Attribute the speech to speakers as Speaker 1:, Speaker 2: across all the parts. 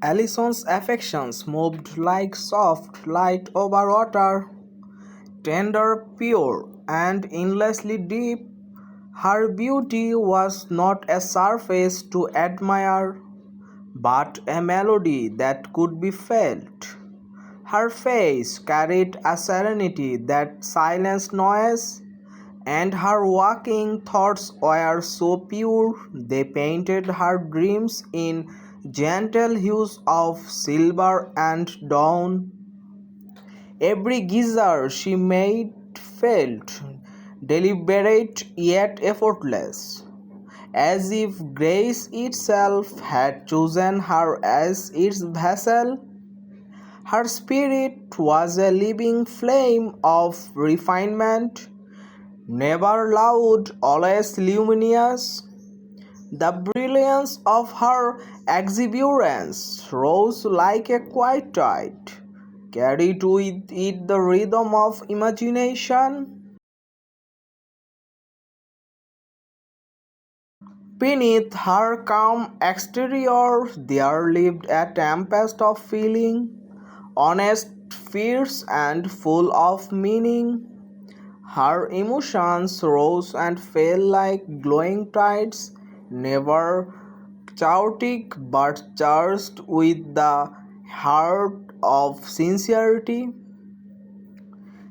Speaker 1: Allison's affections moved like soft light over water, tender, pure, and endlessly deep. Her beauty was not a surface to admire, but a melody that could be felt. Her face carried a serenity that silenced noise, and her waking thoughts were so pure they painted her dreams in gentle hues of silver and dawn. Every geyser she made felt deliberate yet effortless, as if grace itself had chosen her as its vessel. Her spirit was a living flame of refinement, never loud, always luminous. The brilliance of her exuberance rose like a quiet tide, carried with it the rhythm of imagination. Beneath her calm exterior there lived a tempest of feeling, honest, fierce, and full of meaning. Her emotions rose and fell like glowing tides, never chaotic but charged with the heart of sincerity.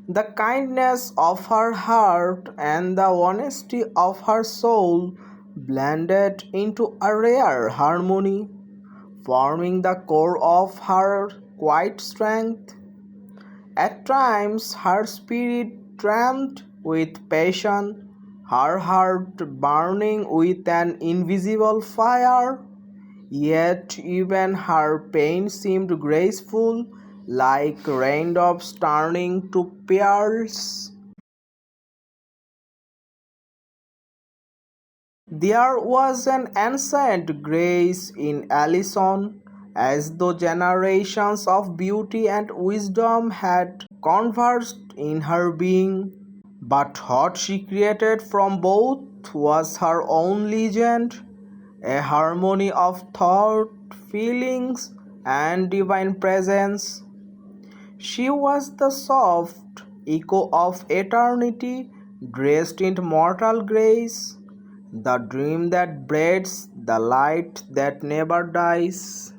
Speaker 1: The kindness of her heart and the honesty of her soul blended into a rare harmony, forming the core of her quiet strength. At times her spirit trembled with passion, her heart burning with an invisible fire, yet even her pain seemed graceful, like raindrops turning to pearls. There was an ancient grace in Allison, as though generations of beauty and wisdom had converged in her being. But what she created from both was her own legend, a harmony of thought, feelings, and divine presence. She was the soft echo of eternity dressed in mortal grace, the dream that breathes, the light that never dies.